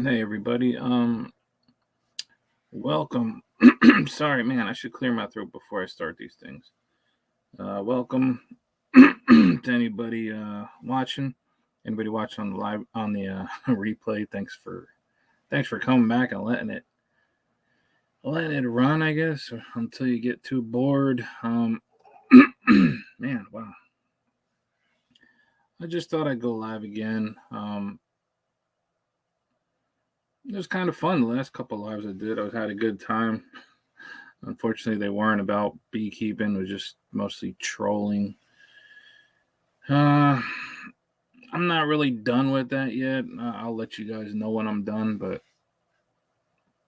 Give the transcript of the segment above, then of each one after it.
Hey everybody. Welcome. Sorry, man. I should clear my throat before I start these things. Welcome to anybody watching. Anybody watching on the live on the replay. Thanks for coming back and letting it run. I guess until you get too bored. Man, wow. I just thought I'd go live again. It was kind of fun. The last couple lives I did, I had a good time. Unfortunately, they weren't about beekeeping. It was just mostly trolling. I'm not really done with that yet. I'll let you guys know when I'm done, but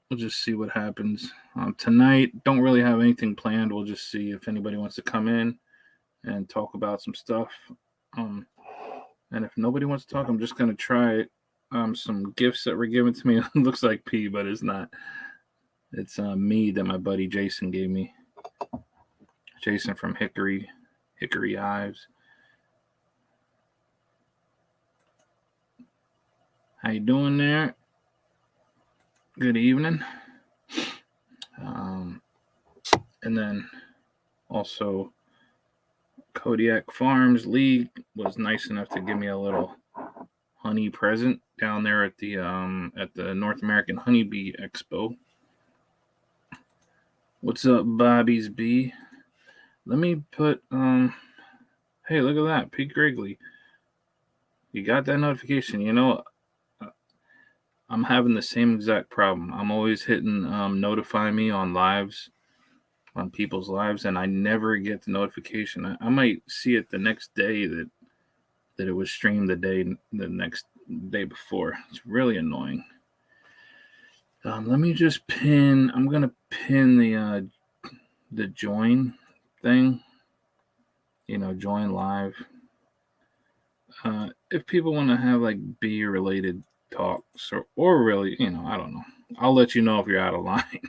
we'll just see what happens. Tonight, don't really have anything planned. We'll just see if anybody wants to come in and talk about some stuff. And if nobody wants to talk, I'm just going to try some gifts that were given to me. It looks like pee, but it's not. It's Mead that my buddy Jason gave me. Jason from Hickory Hives. How you doing there? Good evening. And then also Kodiak Farms League was nice enough to give me a little honey present down there at the North American Honeybee Expo. What's up, Bobby's Bee? Let me put hey, look at that, Pete Grigley. You got that notification? You know, I'm having the same exact problem. I'm always hitting notify me on lives, on people's lives, and I never get the notification. I might see it the next day that it was streamed the next day before. It's really annoying. Let me just pin. I'm gonna pin the join thing. Join live. If people want to have like bee related talks or really, I don't know. I'll let you know if you're out of line.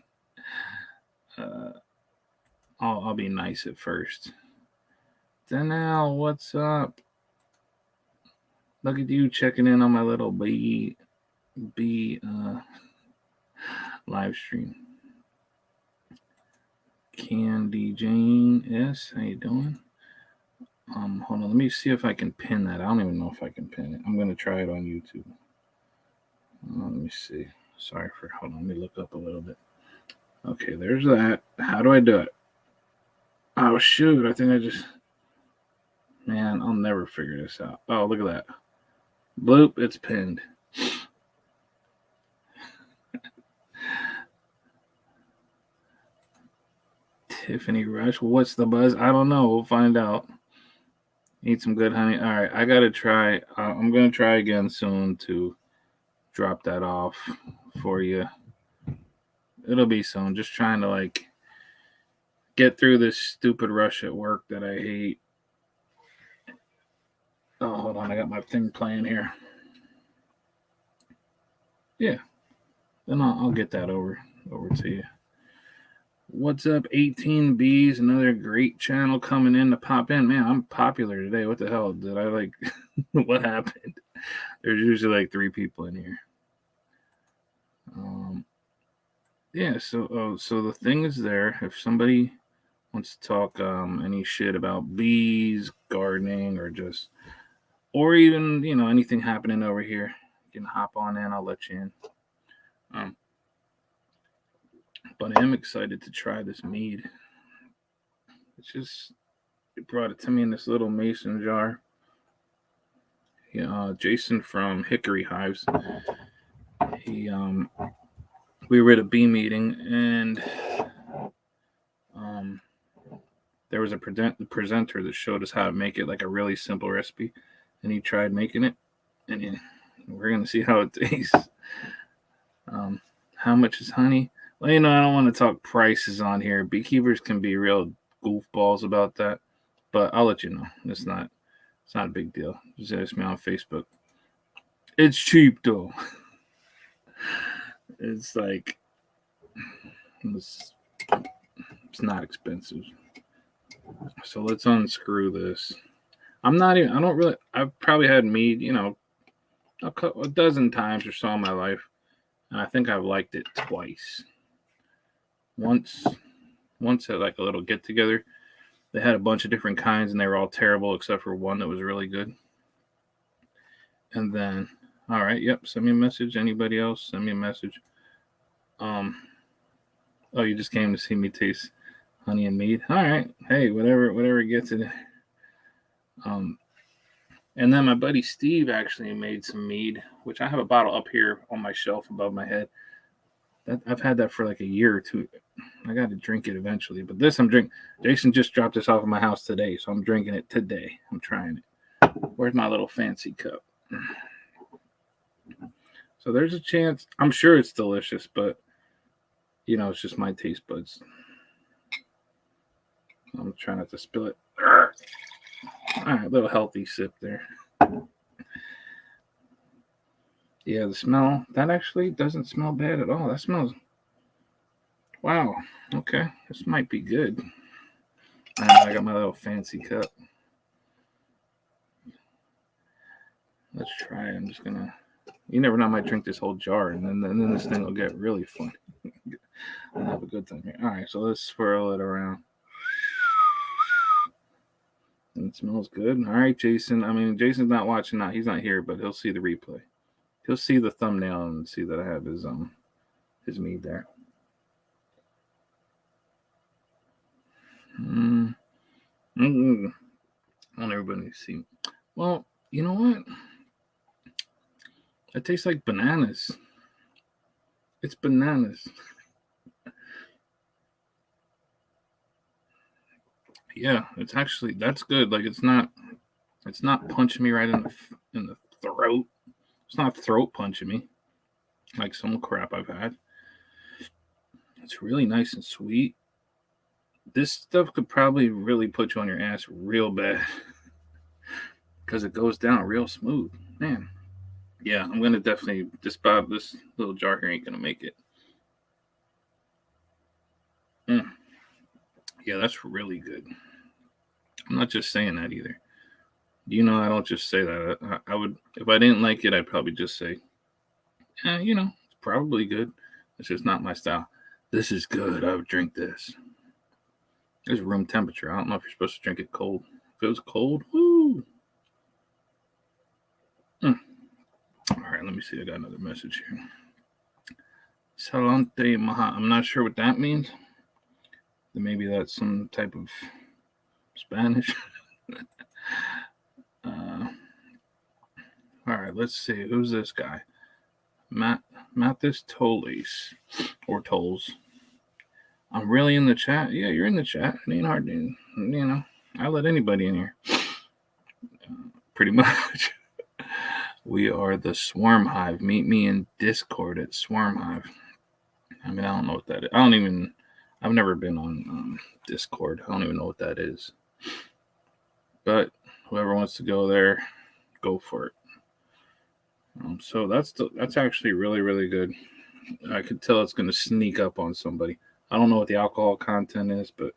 I'll be nice at first. Danelle, what's up? Look at you checking in on my little bee live stream. Candy Jane S, how you doing? Hold on, let me see if I can pin that. I don't even know if I can pin it. I'm gonna try it on YouTube. Let me see. Hold on, let me look up a little bit. Okay, there's that. How do I do it? Oh shoot, I think man, I'll never figure this out. Oh, look at that. Bloop, it's pinned. Tiffany Rush, what's the buzz? I don't know. We'll find out. Need some good honey. All right, I gotta try. I'm gonna try again soon to drop that off for you. It'll be soon. Just trying to get through this stupid rush at work that I hate. Oh, hold on. I got my thing playing here. Yeah. Then I'll get that over to you. What's up, 18 Bs? Another great channel coming in to pop in. Man, I'm popular today. What the hell? Did I what happened? There's usually 3 people in here. Yeah, so the thing is there. If somebody wants to talk any shit about bees, gardening, or even anything happening over here, you can hop on in. I'll let you in. But I am excited to try this mead. It brought it to me in this little mason jar. Yeah, Jason from Hickory Hives. We were at a bee meeting and there was a presenter that showed us how to make it, like a really simple recipe, and he tried making it, and we're gonna see how it tastes. How much is honey? Well, I don't want to talk prices on here. Beekeepers can be real goofballs about that, but I'll let you know. It's not a big deal. Just ask me on Facebook. It's cheap though. It's it's not expensive. So let's unscrew this. I've probably had mead, a dozen times or so in my life. and I think I've liked it twice. Once at like a little get together, they had a bunch of different kinds, and they were all terrible except for one that was really good. And then, all right, yep, send me a message. Anybody else, send me a message. Oh, you just came to see me taste honey and mead. All right, hey, whatever gets it. And then my buddy Steve actually made some mead, which I have a bottle up here on my shelf above my head. I've had that for like a year or two. I got to drink it eventually, but this I'm drinking. Jason just dropped this off at my house today, so I'm drinking it today. I'm trying it. Where's my little fancy cup? So there's a chance. I'm sure it's delicious, but it's just my taste buds. I'm trying not to spill it. All right, little healthy sip there. Yeah, the smell, that actually doesn't smell bad at all. That smells, wow, okay, this might be good. I got my little fancy cup. Let's try it. I'm just gonna, you never know, I might drink this whole jar, and then this thing will get really fun. I'll have a good time here. All right, so let's swirl it around. And it smells good. All right, Jason. I mean, Jason's not watching now. He's not here, but he'll see the replay. He'll see the thumbnail and see that I have his mead there. I want everybody to see. Well, you know what? It tastes like bananas. It's bananas. Yeah, it's actually, that's good. Like it's not punching me right in the throat. It's not throat punching me like some crap I've had. It's really nice and sweet. This stuff could probably really put you on your ass real bad because it goes down real smooth, man. Yeah, I'm gonna definitely this little jar here ain't gonna make it. Yeah, that's really good. I'm not just saying that either. I don't just say that. I would, if I didn't like it, I'd probably just say, it's probably good. It's just not my style. This is good. I would drink this. It's room temperature. I don't know if you're supposed to drink it cold. If it was cold, woo. All right, let me see. I got another message here. Salante Maha. I'm not sure what that means. Maybe that's some type of Spanish. All right, let's see. Who's this guy? Mathis Toles or Tolls. I'm really in the chat. Yeah, you're in the chat. It ain't hard to, I let anybody in here. Pretty much. We are the Swarm Hive. Meet me in Discord at Swarm Hive. I mean, I don't know what that is. I've never been on Discord. I don't even know what that is. But whoever wants to go there, go for it. So that's actually really, really good. I could tell it's going to sneak up on somebody. I don't know what the alcohol content is, but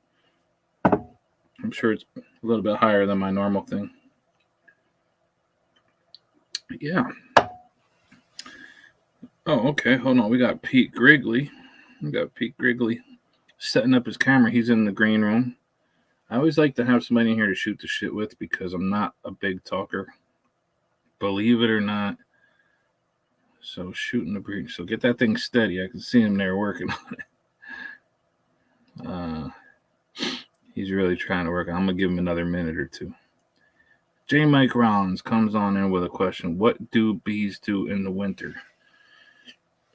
I'm sure it's a little bit higher than my normal thing. Yeah. Oh, okay. Hold on. We got Pete Grigley. Setting up his camera. He's in the green room. I always like to have somebody in here to shoot the shit with because I'm not a big talker. Believe it or not. So shooting the breeze. So get that thing steady. I can see him there working on it. He's really trying to work. I'm gonna give him another minute or two. J. Mike Rollins comes on in with a question. What do bees do in the winter?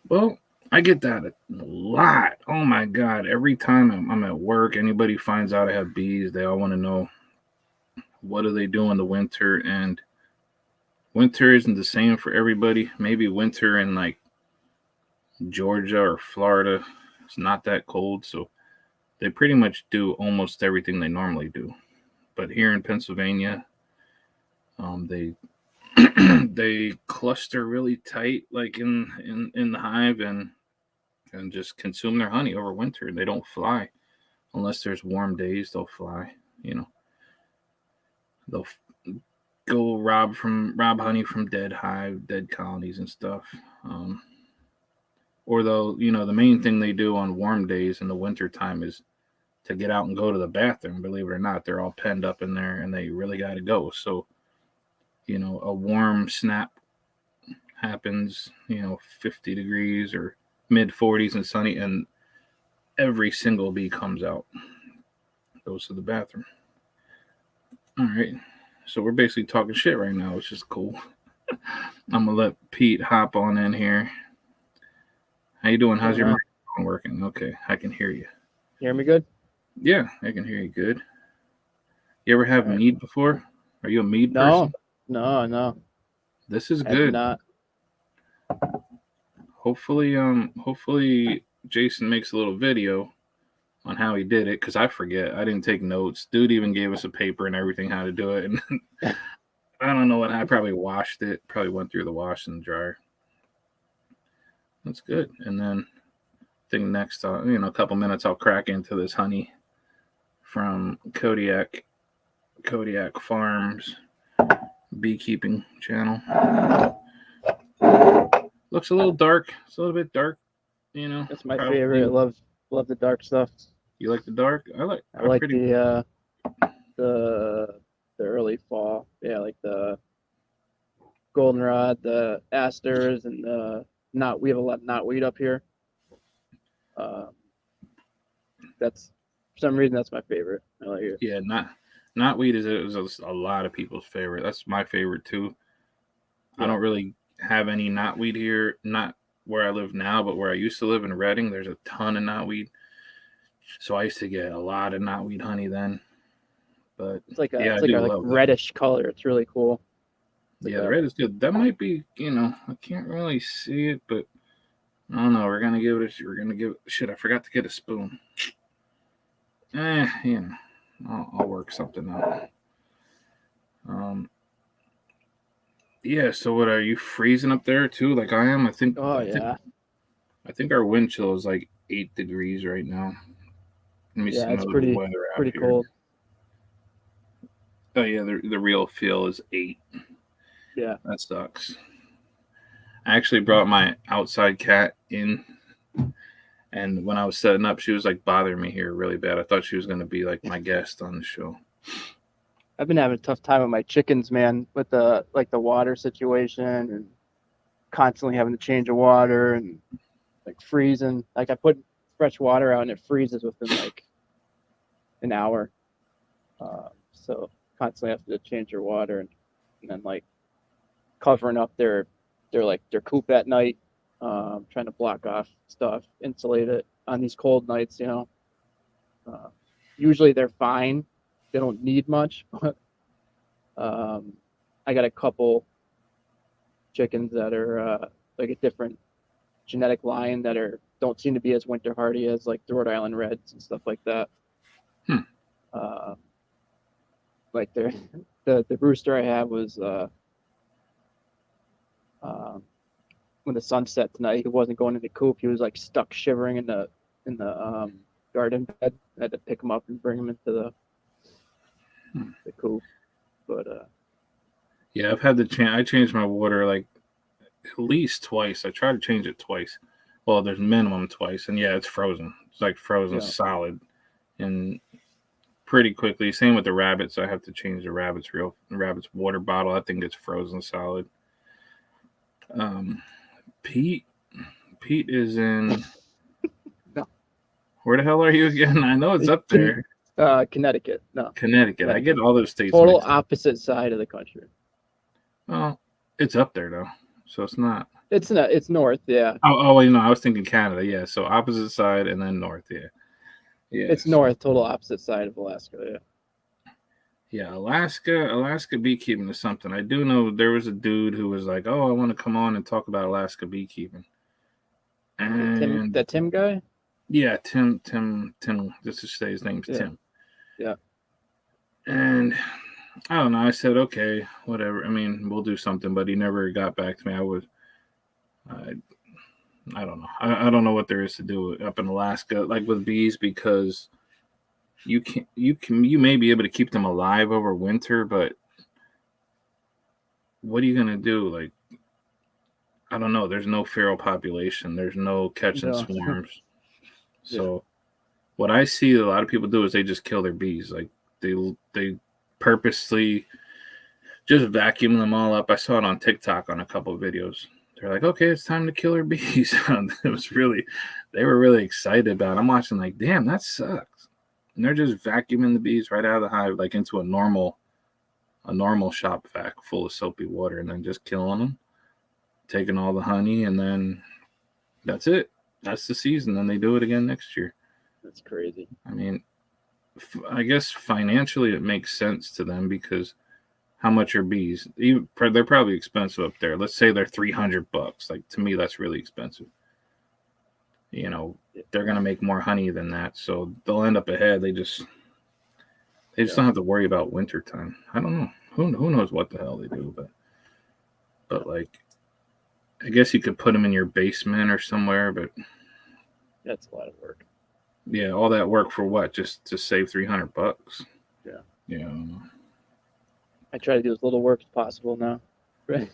Well, I get that a lot. Oh my God. Every time I'm at work, anybody finds out I have bees, they all want to know what do they do in the winter. And winter isn't the same for everybody. Maybe winter in like Georgia or Florida, it's not that cold. So they pretty much do almost everything they normally do. But here in Pennsylvania, they they cluster really tight, like in the hive, and just consume their honey over winter. They don't fly unless there's warm days. They'll fly. They'll go rob honey from dead colonies and stuff. Or though, the main thing they do on warm days in the wintertime is to get out and go to the bathroom. Believe it or not, they're all penned up in there and they really got to go. So, a warm snap happens, 50 degrees or mid 40s and sunny, and every single bee comes out, goes to the bathroom. All right. So we're basically talking shit right now, which is cool. I'm going to let Pete hop on in here. How you doing? How's your microphone working? Okay, I can hear you. You hear me good? Yeah, I can hear you good. You ever have mead before? Are you a mead person? No. This is good. Not. Hopefully Jason makes a little video on how he did it, because I forget. I didn't take notes. Dude even gave us a paper and everything how to do it, and I don't know what. I probably washed it. Probably went through the wash and dryer. That's good. And then I think next, a couple minutes, I'll crack into this honey from Kodiak Farms beekeeping channel. Looks a little dark. It's a little bit dark, That's my favorite. I love the dark stuff. You like the dark? I like the early fall. Yeah, like the goldenrod, the asters, and we have a lot of knotweed up here. That's for some reason that's my favorite. I like it. Yeah, knotweed is a lot of people's favorite. That's my favorite too. Yeah. I don't really have any knotweed here, not where I live now, but where I used to live in Reading, there's a ton of knotweed. So I used to get a lot of knotweed honey then. But it's like a reddish color. It's really cool. Yeah, the red is good. That might be, I can't really see it, but I don't know. We're gonna give it. Shit, I forgot to get a spoon. I'll work something out. Yeah. So what, are you freezing up there too, like I am? I think. Oh yeah. I think our wind chill is like 8 degrees right now. Let me see. It's pretty cold. Oh yeah, the real feel is 8. Yeah. That sucks. I actually brought my outside cat in, and when I was setting up, she was like bothering me here really bad. I thought she was going to be like my guest on the show. I've been having a tough time with my chickens, man, with the water situation and constantly having to change the water and like freezing. Like I put fresh water out and it freezes within like an hour. So constantly have to change their water and then like covering up their coop at night, trying to block off stuff, insulate it on these cold nights, usually they're fine. They don't need much, but I got a couple chickens that are like a different genetic line that don't seem to be as winter hardy as like the Rhode Island Reds and stuff like that. Like the rooster I had was when the sun set tonight, he wasn't going in the coop. He was like stuck shivering in the garden bed. I had to pick him up and bring him into the coop. But yeah, I've had I changed my water like at least twice. I tried to change it twice. Well, there's minimum twice, and yeah, it's frozen. It's like frozen solid, and pretty quickly. Same with the rabbits. I have to change the rabbit's water bottle. I think it's frozen solid. Pete is in. No. Where the hell are you again? I know it's up there. Connecticut. No. Connecticut. I get all those states. Total opposite side of the country. Well, it's up there though, so it's not. It's not. It's north. Yeah. Oh, I was thinking Canada. Yeah, so opposite side and then north. Yeah. Yeah. It's north. Total opposite side of Alaska. Yeah. Yeah, Alaska beekeeping is something. I do know there was a dude who was like, "Oh, I want to come on and talk about Alaska beekeeping." And the Tim guy? Yeah, Tim. Just to say his name's Tim. Yeah. And I don't know. I said, okay, whatever. I mean, we'll do something, but he never got back to me. I don't know. I don't know what there is to do up in Alaska, like with bees, because you may be able to keep them alive over winter, but what are you gonna do? Like, I don't know. There's no feral population. There's no catching No. swarms. Yeah. So what I see a lot of people do is they just kill their bees. Like they purposely just vacuum them all up. I saw it on TikTok on a couple of videos. They're like, okay, it's time to kill our bees. It was really, they were really excited about it. I'm watching like, damn, that sucks. And they're just vacuuming the bees right out of the hive, like into a normal shop vac full of soapy water, and then just killing them, taking all the honey, and then that's it. That's the season. Then they do it again next year. That's crazy. I mean, I guess financially it makes sense to them because how much are bees? They're probably expensive up there. Let's say they're $300. Like to me, that's really expensive. You know, they're gonna make more honey than that, so they'll end up ahead. They just don't have to worry about winter time. I don't know. Who knows what the hell they do, but like, I guess you could put them in your basement or somewhere. But that's a lot of work. Yeah, all that work for what? Just to save $300? Yeah. Yeah. I don't know. I try to do as little work as possible now. Right.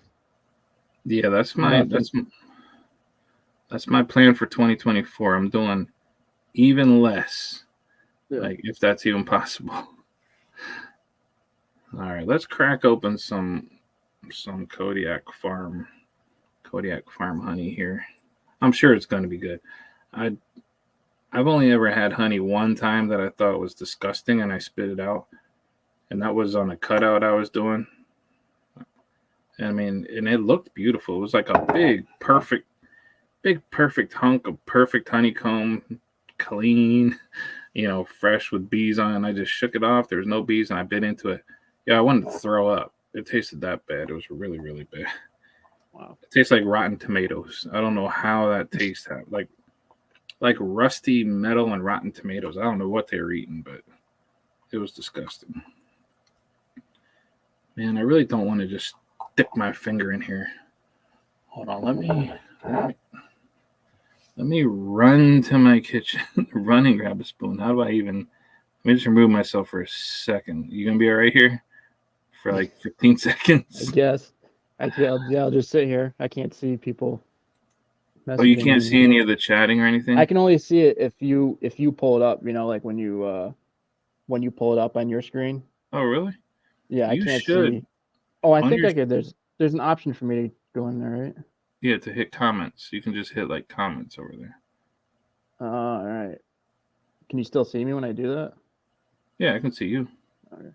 Yeah, that's my plan for 2024. I'm doing even less, like if that's even possible. All right, let's crack open some Kodiak Farm honey here. I'm sure it's going to be good. I've only ever had honey one time that I thought was disgusting and I spit it out, and that was on a cutout I was doing. I mean, and it looked beautiful. It was like a big perfect hunk of perfect honeycomb, clean, fresh with bees on it. And I just shook it off. There was no bees, and I bit into it. Yeah, I wanted to throw up. It tasted that bad. It was really, really bad. Wow. It tastes like rotten tomatoes. I don't know how that tastes. Like rusty metal and rotten tomatoes. I don't know what they were eating, but it was disgusting. Man, I really don't want to just stick my finger in here. Hold on, let me run to my kitchen, run and grab a spoon. How do I even? Let me just remove myself for a second. You gonna be all right here for like 15 seconds? I guess. I'll just sit here. I can't see people. Oh, you can't see any of the chatting or anything? I can only see it if you pull it up. Like when you pull it up on your screen. Oh, really? Yeah, I can't see. Oh, I think I could. There's an option for me to go in there, right? Yeah, to hit comments. You can just hit like comments over there. All right. Can you still see me when I do that? Yeah, I can see you. Okay.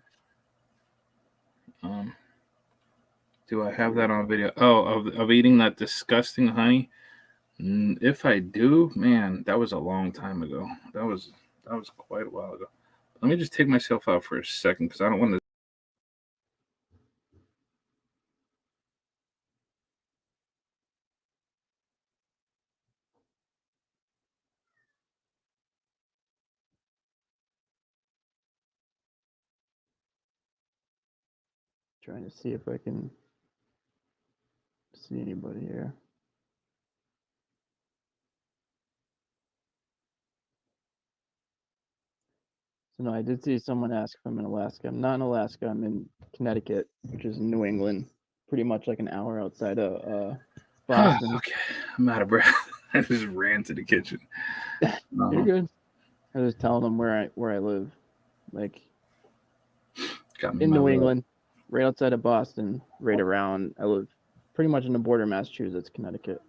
Do I have that on video? Oh, of eating that disgusting honey? If I do, man, that was a long time ago. That was quite a while ago. Let me just take myself out for a second because I don't want to. Trying to see if I can see anybody here. So no, I did see someone ask if I'm in Alaska. I'm not in Alaska. I'm in Connecticut, which is in New England, pretty much like an hour outside of Boston. Okay, I'm out of breath. I just ran to the kitchen. You're good. I was telling them where I live, like in New England, right outside of Boston, right around. I live pretty much in the border of Massachusetts, Connecticut.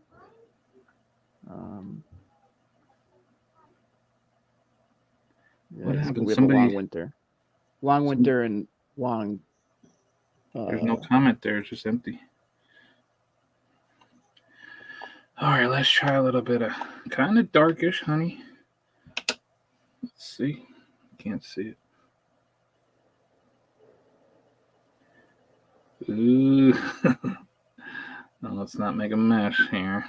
Yeah, what happened? We have a long winter. Long winter and long. There's no comment there. It's just empty. All right, let's try a little bit of kind of darkish honey. Let's see. Can't see it. Ooh. No, let's not make a mess here.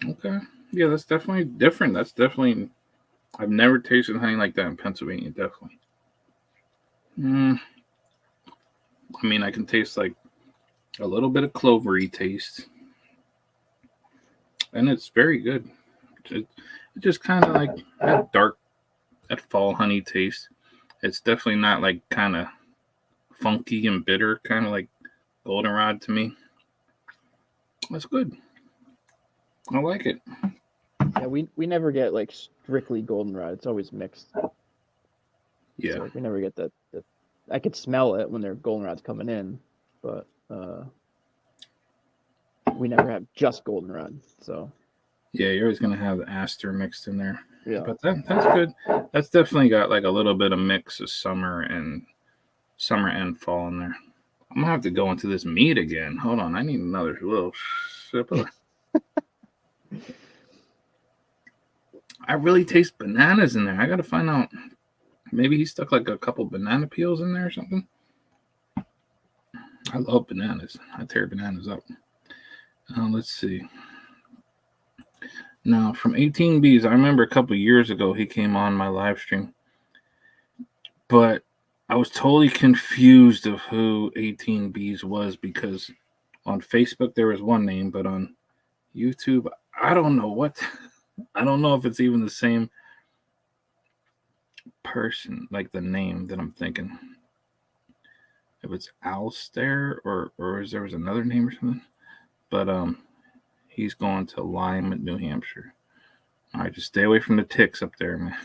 Okay. Yeah, that's definitely different. I've never tasted honey like that in Pennsylvania, definitely. I mean, I can taste like a little bit of clovery taste. And it's very good. It just kind of like that fall honey taste. It's definitely not like kind of funky and bitter, kind of like goldenrod to me. That's good. I like it. Yeah, we never get like strictly goldenrod. It's always mixed. Yeah. So like we never get that. I could smell it when their goldenrod's coming in, but we never have just goldenrod. So Yeah, you're always gonna have the aster mixed in there. yeah, But that's good. That's definitely got like a little bit of mix of summer and fall in there. I'm gonna have to go into this mead again. Hold on, I need another little sip of I really taste bananas in there. I gotta find out. Maybe he stuck like a couple banana peels in there or something. I love bananas. I tear bananas up. Let's see. Now, from 18Bs, I remember a couple years ago he came on my live stream, but I was totally confused of who 18Bs was because on Facebook there was one name, but on YouTube, I don't know what. I don't know if it's even the same person, like the name that I'm thinking. If it's Alistair or is there was another name or something. But he's going to Lyme, New Hampshire. All right, just stay away from the ticks up there, man.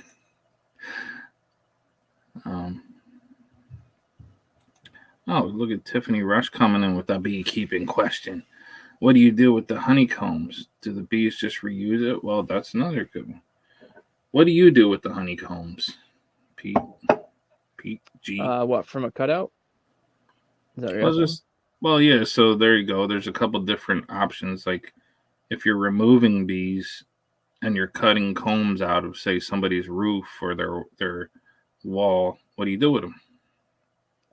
Oh, look at Tiffany Rush coming in with a beekeeping question. What do you do with the honeycombs? Do the bees just reuse it? Well, that's another good one. What do you do with the honeycombs, Pete? Pete G. What, from a cutout? Is that what you're asking? Well, yeah. So there you go. There's a couple different options. Like if you're removing bees and you're cutting combs out of, say, somebody's roof or their wall, what do you do with them?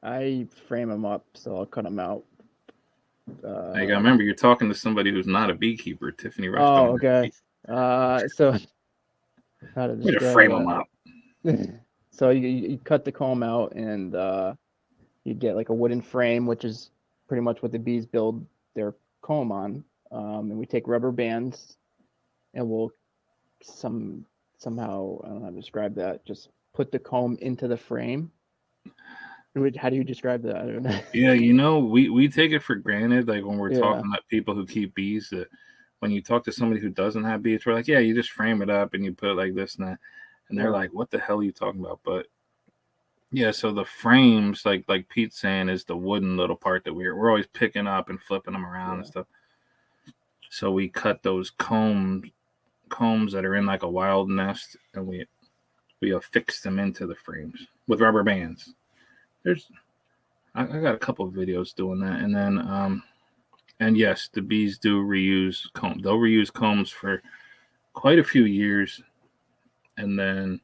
I frame them up, so I'll cut them out. I gotta remember, you're talking to somebody who's not a beekeeper. Tiffany Rush. Oh, okay. So how to Way to describe frame them up. So you cut the comb out and you get like a wooden frame, which is pretty much what the bees build their comb on. And we take rubber bands and we'll somehow, I don't know how to describe that, just put the comb into the frame. How do you describe that? I don't know. Yeah, we take it for granted, like when we're talking about people who keep bees, that when you talk to somebody who doesn't have bees, we're like, yeah, you just frame it up and you put it like this and that. And they're like, what the hell are you talking about? But yeah, so the frames, like Pete's saying, is the wooden little part that we're always picking up and flipping them around and stuff. So we cut those combs that are in like a wild nest, and we affix them into the frames with rubber bands. I got a couple of videos doing that, and then and yes, the bees do reuse comb. They'll reuse combs for quite a few years, and then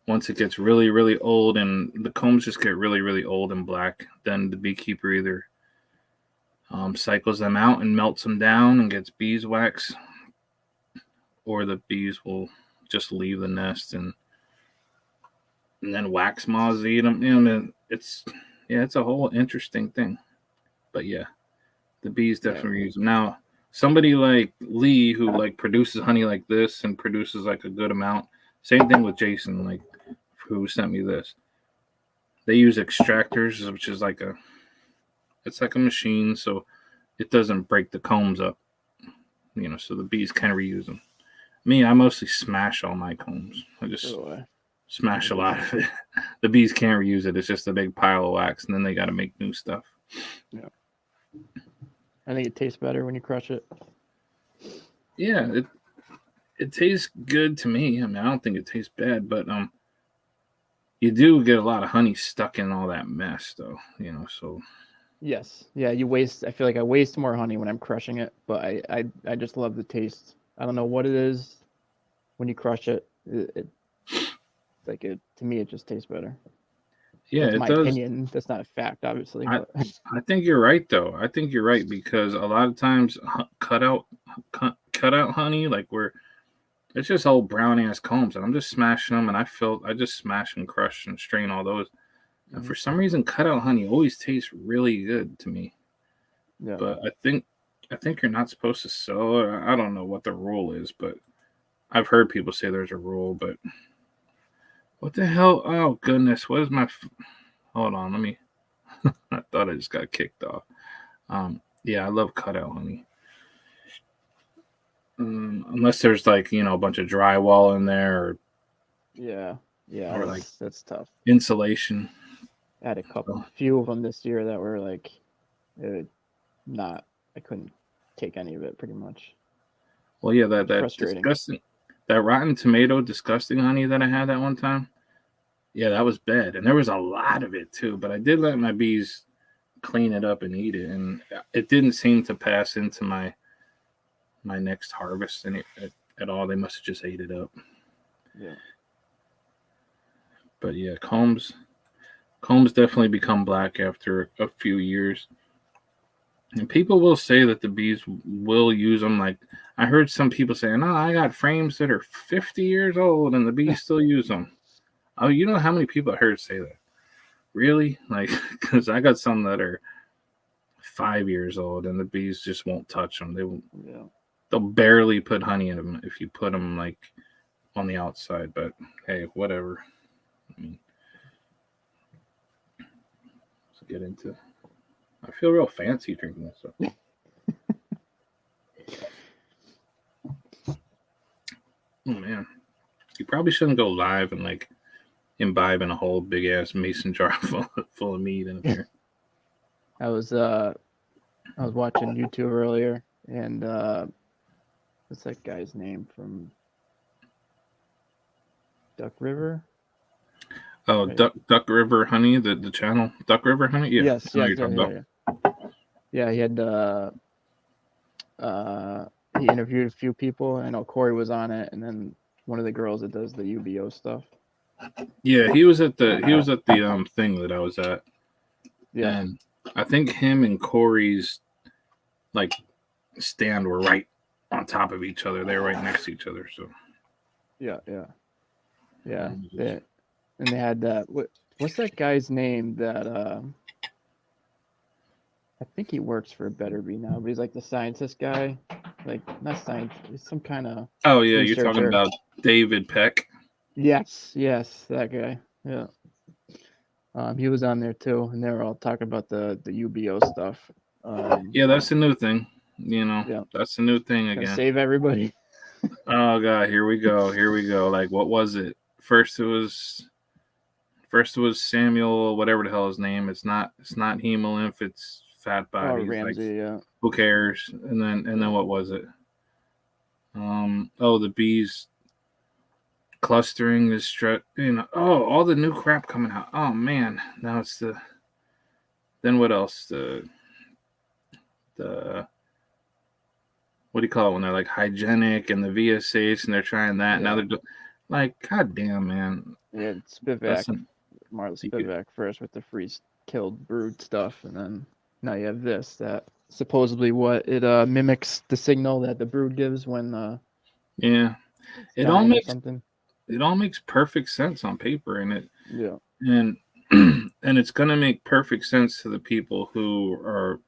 once it gets really, really old and the combs just get really, really old and black, then the beekeeper either cycles them out and melts them down and gets beeswax, or the bees will just leave the nest and then wax moths eat them. It's a whole interesting thing. But yeah, the bees definitely use them. Now, somebody like Lee who like produces honey like this and produces like a good amount. Same thing with Jason, like who sent me this. They use extractors, which is it's like a machine, so it doesn't break the combs up. So the bees can reuse them. Me, I mostly smash all my combs. I just smash a lot of it. The bees can't reuse it. It's just a big pile of wax, and then they got to make new stuff. Yeah. I think it tastes better when you crush it. Yeah, it tastes good to me. I mean, I don't think it tastes bad, but you do get a lot of honey stuck in all that mess, though. So. Yes. Yeah, you waste. I feel like I waste more honey when I'm crushing it, but I just love the taste. I don't know what it is when you crush it. To me, it just tastes better. Yeah, that's it my does. Opinion. That's not a fact, obviously. I think you're right, though. I think you're right because a lot of times cut out honey, like it's just old brown ass combs, and I'm just smashing them, and I just smash and crush and strain all those. Mm-hmm. And for some reason, cut out honey always tastes really good to me. Yeah. But I think you're not supposed to sell it. I don't know what the rule is, but I've heard people say there's a rule, but What the hell? Oh goodness, what is my? Hold on, let me. I thought I just got kicked off. Yeah, I love cutout honey. Unless there's like a bunch of drywall in there Yeah, yeah, or like that's tough. insulation. I had a So, few of them this year that were like, uh, not. I couldn't take any of it pretty much. well, yeah, It was that frustrating. disgusting, that rotten tomato disgusting honey that I had that one time. Yeah, that was bad, and there was a lot of it too. But I did let my bees clean it up and eat it, and it didn't seem to pass into my next harvest at all. They must have just ate it up. Yeah. But yeah, combs definitely become black after a few years. And people will say that the bees will use them. Like I heard some people saying, "Oh, I got frames that are 50 years old, and the bees still use them." Oh, you know how many people I heard say that? Really? Like, because I got some that are 5 years old, and the bees just won't touch them. Yeah. They'll barely put honey in them if you put them like on the outside. But hey, whatever. I mean, let's get into. I feel real fancy drinking this stuff. Oh man, you probably shouldn't go live and like imbibe in a whole big ass mason jar full of mead in a beer. I was watching YouTube earlier, and what's that guy's name from Duck River? Oh, Right. Duck River Honey, the channel Duck River Honey. Yeah, I Yes, know what yes, you're yeah, talking yeah, about. yeah. Yeah, he had he interviewed a few people. I know Corey was on it, and then one of the girls that does the UBO stuff. Yeah, he was at the thing that I was at, Yeah, and I think him and Corey's like stand were right on top of each other. They were right next to each other. So yeah, yeah, yeah. um, And they had what's that guy's name that I think he works for Better Be now, but he's like the scientist guy. Like not science, he's some kind of oh yeah, you're talking researcher. about David Peck. Yes, yes, that guy. Yeah. He was on there too, and they were all talking about the UBO stuff. Yeah, that's a new thing. You know, Yeah, that's a new thing gonna again. save everybody. Oh god, here we go. Here we go. Like what was it? First it was Samuel, whatever the hell his name. It's not hemolymph, it's fat Oh, bodies. Like Ramsey. Yeah, who cares? And then yeah, what was it? Oh, the bees clustering the strut. Oh, all the new crap coming out. Oh man, now it's the. Then what else? The what do you call it when they're like hygienic and the VSH and they're trying that. Now yeah. they're like, god damn, man. Yeah, Spivak, That's an, Marla you could, Spivak first with the freeze killed brood stuff, and then now you have this that supposedly what it mimics the signal that the brood gives when yeah. it's It all dying or makes something. it all makes perfect sense on paper, Yeah, and and it's gonna make perfect sense to the people who are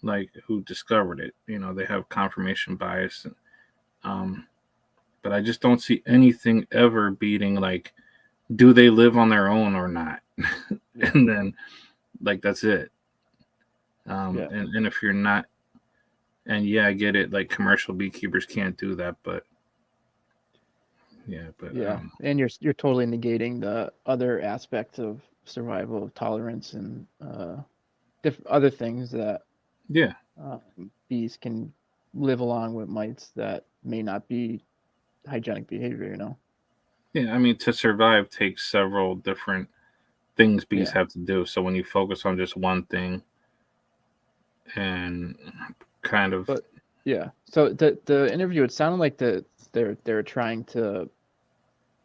like who discovered it. They have confirmation bias. Um, but I just don't see anything ever beating like, do they live on their own or not? yeah, And then like that's it. yeah, And if you're not, and yeah, I get it. Like commercial beekeepers can't do that, but yeah, but yeah. And you're totally negating the other aspects of survival, of tolerance, and other things that yeah, bees can live along with mites that may not be hygienic behavior. yeah. I mean, to survive takes several different things bees Yeah, have to do. So when you focus on just one thing and kind of, but yeah. So the interview, it sounded like they're trying to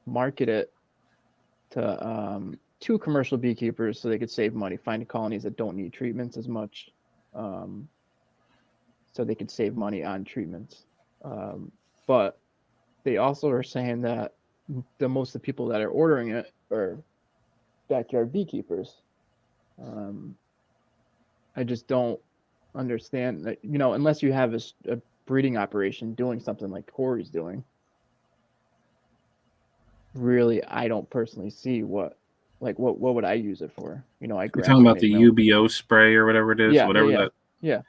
market it to commercial beekeepers so they could save money, find colonies that don't need treatments as much, um, so they could save money on treatments. But they also are saying that the most of the people that are ordering it are backyard beekeepers. Um, I just don't understand that, unless you have a breeding operation doing something like Corey's doing. really, I don't personally see what would I use it for? I You're talking grass about make the my own. UBO spray or whatever it is, Yeah, yeah, whatever yeah, that. yeah.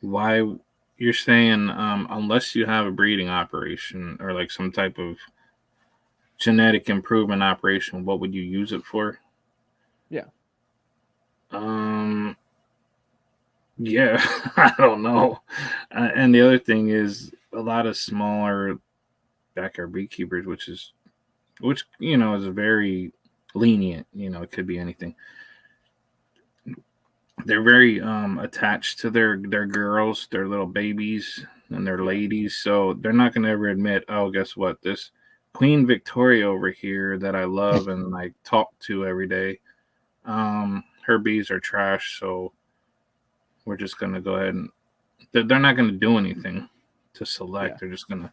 Why you're saying unless you have a breeding operation or like some type of genetic improvement operation, what would you use it for? Yeah. Um, yeah, I don't know. And the other thing is a lot of smaller backyard beekeepers, which is very lenient. It could be anything. They're very attached to their girls, their little babies, and their Yeah. ladies. So they're not going to ever admit, oh, guess what? This Queen Victoria over here that I love and I talk to every day, her bees are trash. So we're just going to go ahead and they're not going to do anything to select. Yeah. They're just gonna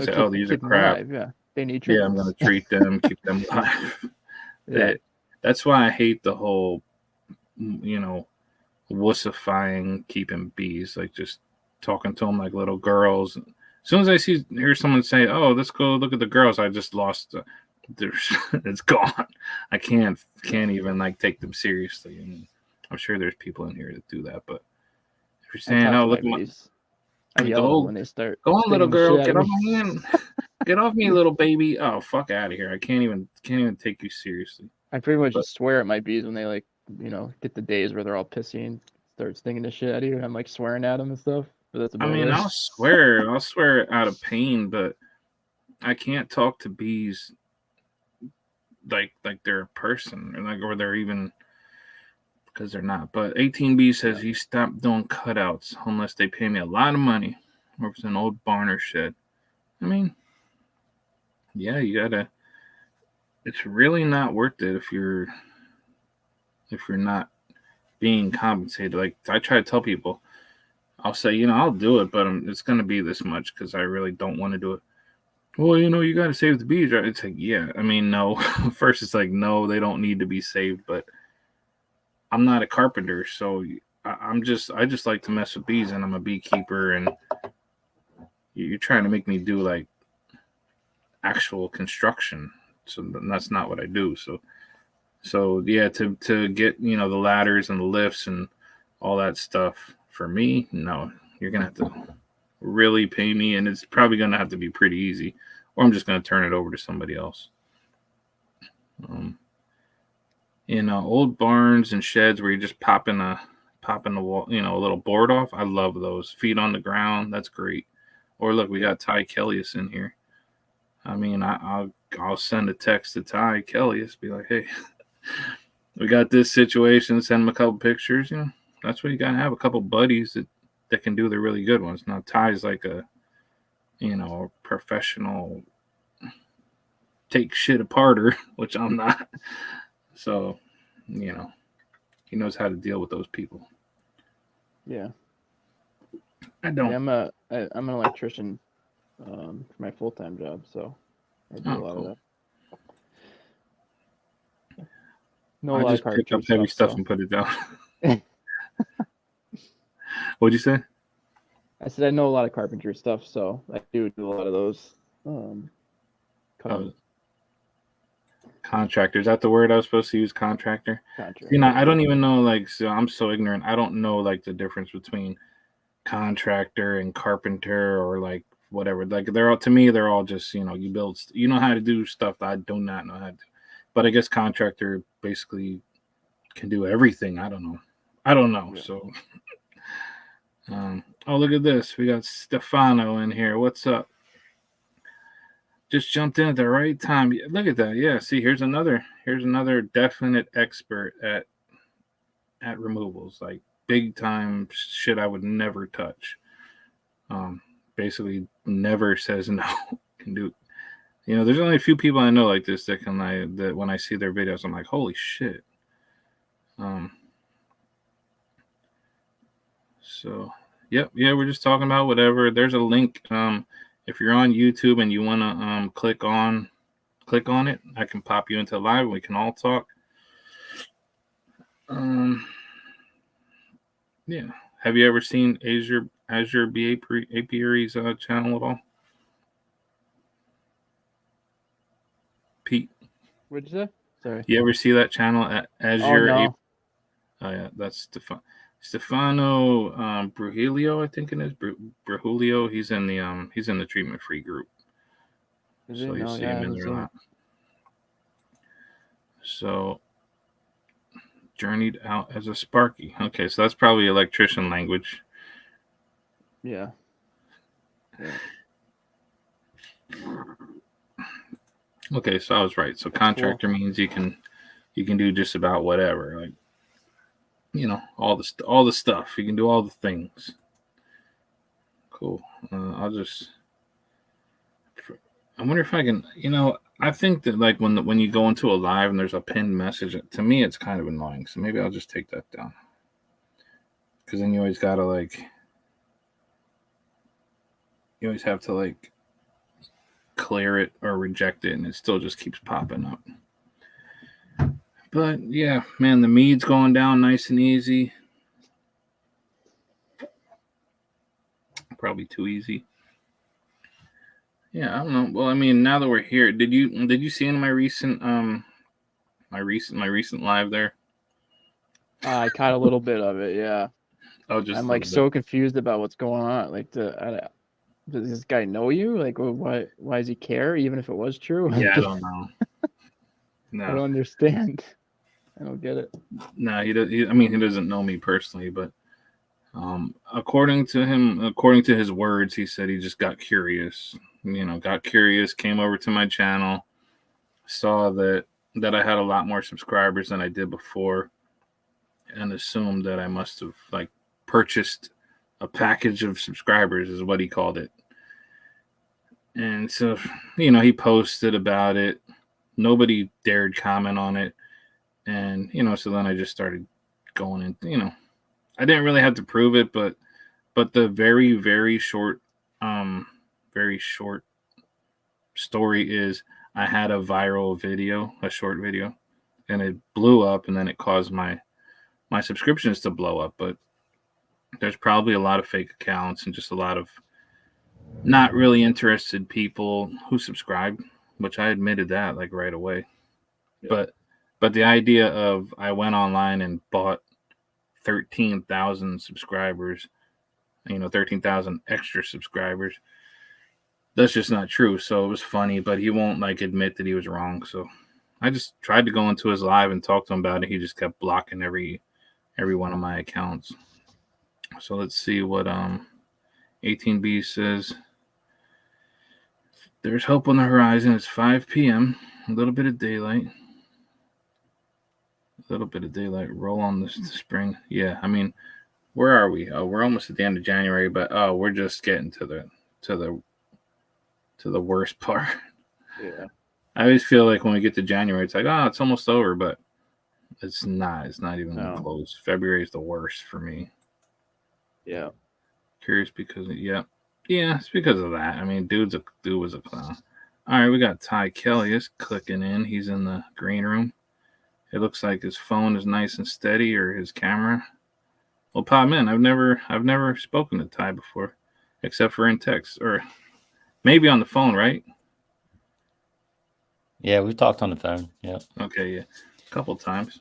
So say, oh, these are keep them crap. alive. Yeah. They need Yeah, I'm going chickens. to treat them, keep them alive. Yeah. that that's why I hate the whole you know wussifying keeping bees, like just talking to them like little girls. As soon as I hear someone say, "Oh, let's go look at the girls," I just lost. It's gone. I Yeah. can't even like take them seriously. And I'm sure there's people in here that do that, but if you're I saying, talk "Oh, to look my at my bees. I yell at them go when they start go on, little stinging the girl, shit out get of off me. my hand, get off me, little baby." Oh, fuck out of here! I can't even take you seriously. I pretty much But just swear at my bees when they get the days where they're all pissy and start stinging the shit out of you. I'm like swearing at them and stuff, but that's I about mean, it. I'll swear out of pain, but I can't talk to bees like they're a person or they're even because they're not. But 18B says Yeah. he stopped doing cutouts unless they pay me a lot of money or if it's an old barn or shed. I mean, yeah, you gotta. It's really not worth it if you're not being compensated. Like I try to tell people, I'll say, I'll do it, but it's gonna be this much because I really don't want to do it. Well, you got to save the bees, right? It's like, yeah. I mean, no. First, it's like, no, they don't need to be saved, but I'm not a carpenter, so I just like to mess with bees, and I'm a beekeeper, and you're trying to make me do like actual construction, so that's not what I do. So yeah, to get the ladders and the lifts and all that stuff for me, no, you're gonna have to really pay me, and it's probably gonna have to be pretty easy, or I'm just gonna turn it over to somebody else. Um, old barns and sheds where you just popping the wall, a little board off. I love those. Feet on the ground. That's great. Or look, we Yeah. got Ty Kellyus in here. I mean, I'll send a text to Ty Kellyus, be like, hey, we got this situation. Send him a couple pictures. That's what you gotta have. A couple buddies that can do the really good ones. Now Ty's like a professional take shit aparter, which I'm not. So, he knows how to deal with those people. Yeah. I Yeah. don't. I'm an electrician for my full time job, so I do a Oh, lot of cool. that. Know a I lot of just pick carpentry up heavy stuff, stuff so and put it down. What'd you say? I said I know a lot of carpentry stuff, so I do a lot of those. Oh, Cutting contractor. Is that the word I was supposed to use? Contractor. I contractor. don't even know. Like, so I'm so ignorant. I don't know like the difference between contractor and carpenter or like whatever. Like they're all to me. They're all just you build. You know how to do stuff that I do not know how to do. But I guess contractor basically can do everything. I don't know. I don't know. Yeah. So, oh look at this. We got Stefano in here. What's up? Just jumped in at the right time. Look at that. Yeah. See, here's another definite expert at removals, like big time shit I would never touch. Um, Basically never says no. Can do. There's only a few people I know like this that when I see their videos, I'm like, holy shit. Um. So, yep, yeah, we're just talking about whatever. There's a link. If you're on YouTube and you wanna click on it, I can pop you into live. We can all talk. Um, yeah. Have you ever seen Azure Apiary's channel at all? What'd you say? Sorry. You ever see that channel as Oh your no. Oh yeah, that's Stefano Brujilio, I think it is. Brujilio. He's in the treatment free group, Is so it? you No, see yeah, I him in haven't there a seen it. lot. So journeyed out as a Sparky. Okay, so that's probably electrician language. Yeah. Yeah. Okay, so I was right. So That's cool. contractor means you can do just about whatever, like all the stuff. You can do all the things. Cool. I'll just. I wonder if I can. I think that like when you go into a live and there's a pinned message, to me it's kind of annoying. So maybe I'll just take that down because then you always gotta like you always have to like clear it or reject it, and it still just keeps popping up. But yeah, man, the Mead's going down nice and easy. Probably too easy. Yeah, I don't know. Well, I mean, now that we're here, did you see in my recent live there? I caught a little bit of it. Yeah. Oh, just I'm a like little bit. so confused about what's going on. Like, does this guy know you? Like, why does he care? Even if it was true, Yeah, like, I don't know. I No, don't understand. I don't get it. no, he does. I mean, he doesn't know me personally, but according to him, according to his words, he said he just got curious. Got curious, came over to my channel, saw that I had a lot more subscribers than I did before, and assumed that I must have like purchased a package of subscribers, is what he called it. And so, he posted about it. Nobody dared comment on it, and so then I just started going in. I didn't really have to prove it, but the um, very short story is I had a viral video, a short video, and it blew up, and then it caused my subscriptions to blow up. But there's probably a lot of fake accounts and just a lot of not really interested people who subscribed, which I admitted that like right away. Yeah. But the idea of I went online and bought 13,000 subscribers, 13,000 extra subscribers. That's just not true. So it was funny, but he won't like admit that he was wrong. So I just tried to go into his live and talk to him about it. He just kept blocking every one of my accounts. So let's see what 18B says. There's hope on the horizon. It's 5 p.m. A little bit of daylight. A little bit of daylight. Roll on this spring. Yeah, I mean, where are we? Oh, we're almost at the end of January, but we're just getting to the to the worst part. Yeah. I always feel like when we get to January, it's like, it's almost over, but it's not. It's not even No. close. February is the worst for me. Yeah. Curious because yeah, it's because of that. I mean, dude was a clown. All right, we got Ty Kelly is clicking in. He's in the green room. It looks like his phone is nice and steady, or his camera. Well, pop in. I've never spoken to Ty before, except for in text or maybe on the phone, right? Yeah, we've talked on the phone. Yeah. Okay, yeah, a couple times.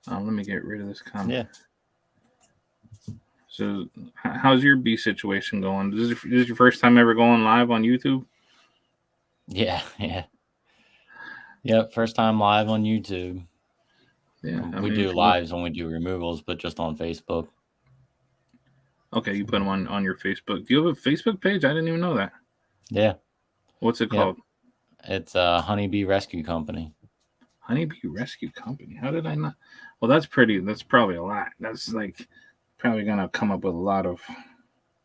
Let me get rid of this comment. Yeah. So, how's your B situation going? This is your first time ever going live on YouTube? Yeah. Yeah. Yep. First time live on YouTube. Yeah, I We mean, do lives when we do removals, but just on Facebook. Okay, you put them on your Facebook. Do you have a Facebook page? I didn't even know that. Yeah. What's it Yep. called? It's a Honeybee Rescue Company. Honeybee Rescue Company. How did I not? Well, that's pretty. That's probably a lot. That's like probably gonna come up with a lot of.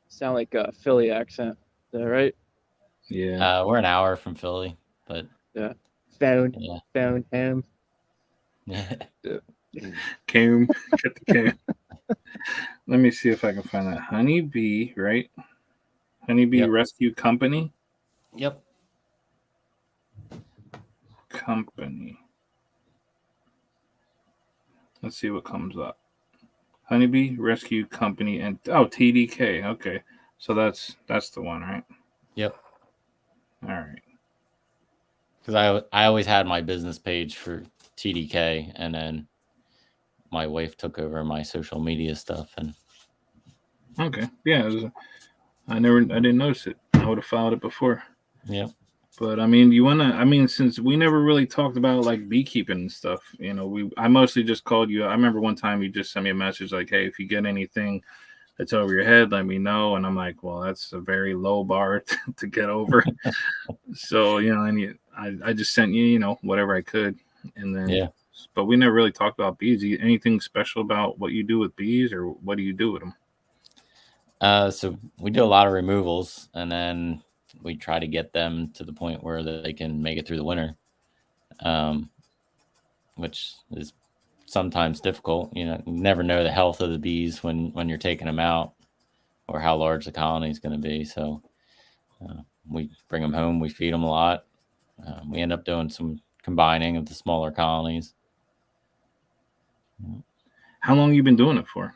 Sound like a Philly accent. Is that right? Yeah. We're an hour from Philly, but Yeah. Found yeah. him. Yeah. Came. Get the came. Let me see if I can find that. Honeybee, right? Honeybee Yep. Rescue Company. Yep. Company. Let's see what comes up. Honeybee Rescue Company and TDK. Okay, so that's the one, right? Yep. All right. because I always had my business page for TDK, and then my wife took over my social media stuff, and Okay, yeah, I didn't notice it. I would have followed it before. yeah. But I mean, you wanna? I mean, since we never really talked about like beekeeping and stuff, I mostly just called you. I remember one time you just sent me a message like, "Hey, if you get anything that's over your head, let me know." And I'm like, "Well, that's a very low bar to get over." So I just sent you, whatever I could, and then. Yeah. But we never really talked about bees. Anything special about what you do with bees, or what do you do with them? So we do a lot of removals, and then we try to get them to the point where they can make it through the winter, um, which is sometimes difficult. You never know the health of the bees when you're taking them out, or how large the colony is going to be. So we bring them home, we feed them a lot. We end up doing some combining of the smaller colonies. How long you been doing it for?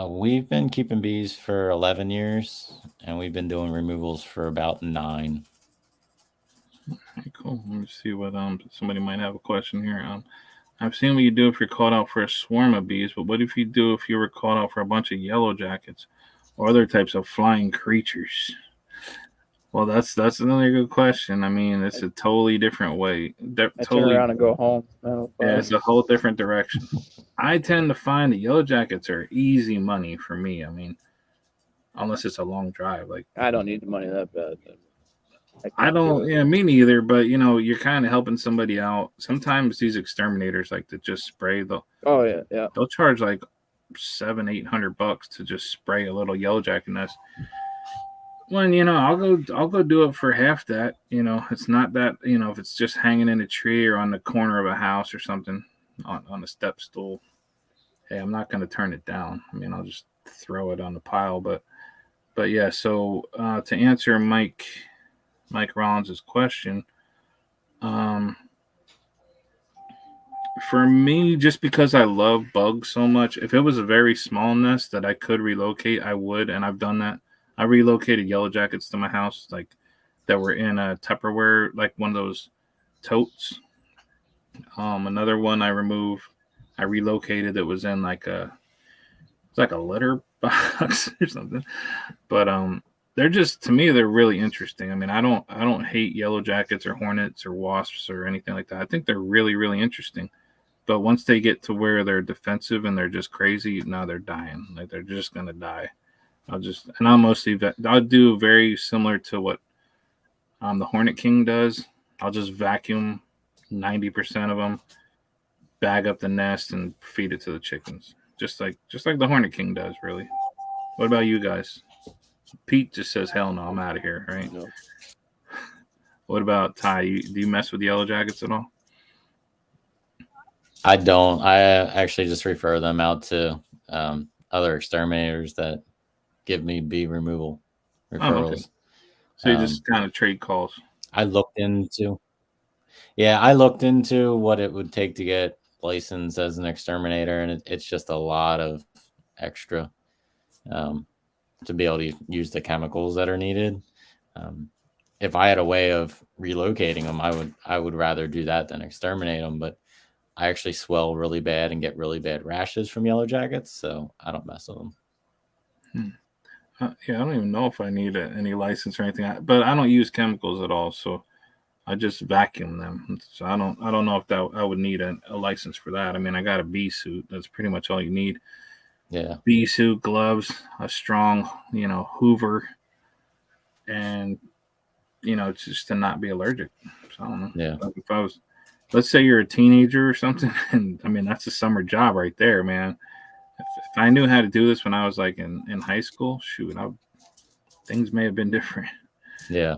We've been keeping bees for 11 years, and we've been doing removals for about 9. Okay, cool. Let me see what somebody might have a question here. I've seen what you do if you're called out for a swarm of bees, but what if you were called out for a bunch of yellow jackets or other types of flying creatures? Well, that's another good question. I mean, it's a totally different way. I turn around and go home. Yeah, it's a whole different direction. I tend to find the yellow jackets are easy money for me. I mean, unless it's a long drive. Like I don't need the money that bad. I don't, yeah, me neither. But you're kind of helping somebody out. Sometimes these exterminators like to just spray. Oh yeah. They'll charge like $700-800 to just spray a little yellow jacket nest. When I'll go do it for half that. It's not that if it's just hanging in a tree or on the corner of a house or something on a step stool. Hey, I'm not going to turn it down. I mean, I'll just throw it on the pile. But yeah. So to answer Mike Rollins' question, for me, just because I love bugs so much, if it was a very small nest that I could relocate, I would, and I've done that. I relocated yellow jackets to my house, like that were in a Tupperware, like one of those totes. Another one I relocated that was in it's like a litter box or something. But they're just, to me, they're really interesting. I mean, I don't hate yellow jackets or hornets or wasps or anything like that. I think they're really, really interesting. But once they get to where they're defensive and they're just crazy, now they're dying. Like they're just gonna die. I'll do very similar to what the Hornet King does. I'll just vacuum 90% of them, bag up the nest, and feed it to the chickens. Just like the Hornet King does, really. What about you guys? Pete just says, "Hell no, I'm out of here." Right? No. What about Ty? Do you mess with yellow jackets at all? I don't. I actually just refer them out to other exterminators that give me bee removal referrals. Oh, okay. So you just kind of trade calls. I looked into what it would take to get licensed as an exterminator, and it's just a lot of extra to be able to use the chemicals that are needed. If I had a way of relocating them, I would rather do that than exterminate them. But I actually swell really bad and get really bad rashes from yellow jackets, so I don't mess with them. Yeah, I don't even know if I need any license or anything, but I don't use chemicals at all, so I just vacuum them. So I don't know if I would need a license for that. I mean, I got a bee suit. That's pretty much all you need. Yeah. Bee suit, gloves, a strong, Hoover, and it's just to not be allergic. So I don't know. Yeah. Like let's say you're a teenager or something, and I mean that's a summer job right there, man. If I knew how to do this when I was like in high school, shoot, things may have been different. Yeah.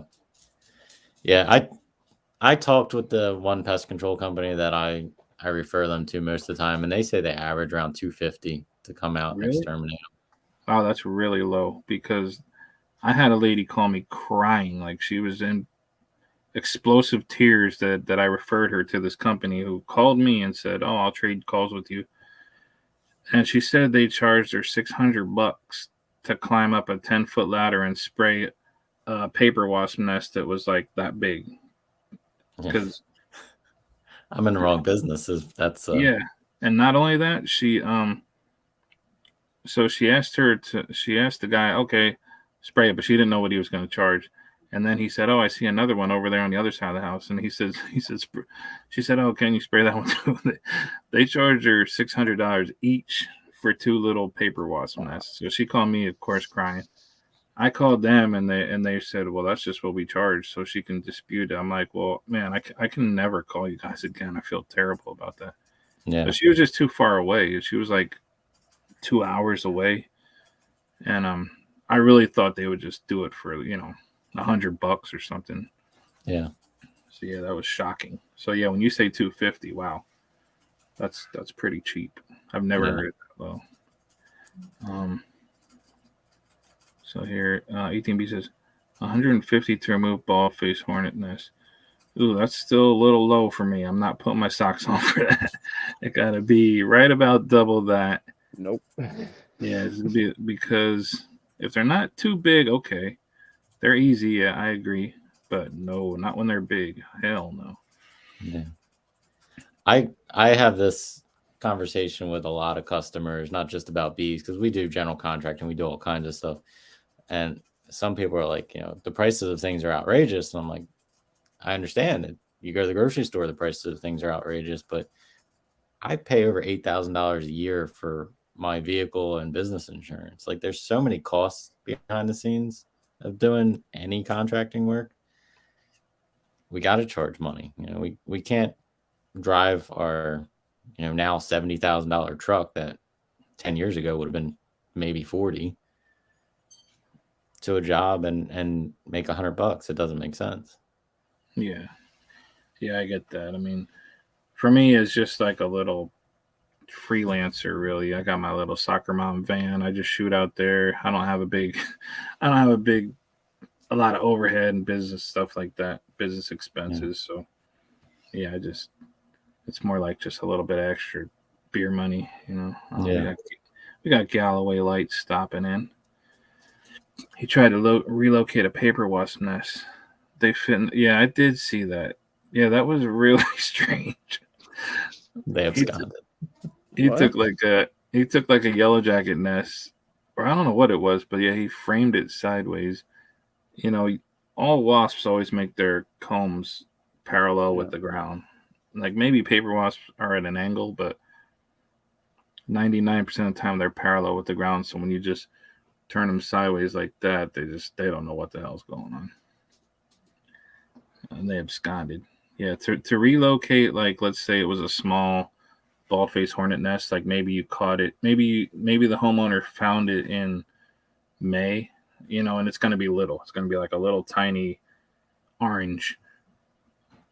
I talked with the one pest control company that I refer them to most of the time, and they say they average around $250 to come out and exterminate them. Wow, that's really low, because I had a lady call me crying, like she was in explosive tears that I referred her to this company, who called me and said, "Oh, I'll trade calls with you." And she said they charged her $600 to climb up a 10-foot ladder and spray a paper wasp nest that was like that big. because I'm in the wrong business. That's yeah, and not only that, so she asked the guy, okay, spray it, but she didn't know what he was going to charge. And then he said, "Oh, I see another one over there on the other side of the house." And she said, "Oh, can you spray that one too?" They charged her $600 each for 2 little paper wasp nests. So she called me, of course, crying. I called them, and they said, "Well, that's just what we charge, so she can dispute it." I'm like, "Well, man, I can never call you guys again. I feel terrible about that." yeah, But she was just too far away. She was like 2 hours away, and I really thought they would just do it for $100 or something. yeah. So yeah, that was shocking. So yeah, when you say 250, wow, that's pretty cheap. I've never Yeah. heard that low. So here, 18B says 150 to remove ball face hornet nest. Ooh, that's still a little low for me. I'm not putting my socks on for that. It gotta be right about double that. Nope. Yeah, it's gonna be because if they're not too big, okay, they're easy. Yeah, I agree. But no, not when they're big. Hell no. Yeah. I have this conversation with a lot of customers, not just about bees, because we do general contracting, we do all kinds of stuff. And some people are like, the prices of things are outrageous. And I'm like, I understand it. You go to the grocery store, the prices of things are outrageous, but I pay over $8,000 a year for my vehicle and business insurance. Like, there's so many costs behind the scenes of doing any contracting work. We got to charge money. We can't drive our, now $70,000 truck that 10 years ago would have been maybe 40 to a job and make $100. It doesn't make sense. Yeah. Yeah, I get that. I mean, for me, it's just like a little freelancer, really. I got my little soccer mom van. I just shoot out there. I don't have I don't have a lot of overhead and business stuff like that, business expenses. Yeah. So, yeah, it's more like just a little bit of extra beer money, Yeah. We got Galloway Lights stopping in. He tried to relocate a paper wasp nest. They fit. Yeah, I did see that. Yeah, that was really strange. They He took, absconded. he What? took like a yellow jacket nest, or I don't know what it was, but yeah, he framed it sideways. You know, all wasps always make their combs parallel with Yeah. the ground. Like maybe paper wasps are at an angle, but 99% of the time they're parallel with the ground. So when you just turn them sideways like that, they don't know what the hell's going on, and they absconded. Yeah, to relocate, like let's say it was a small bald face hornet nest, like maybe you caught it, maybe the homeowner found it in May, and it's going to be little. It's going to be like a little tiny orange.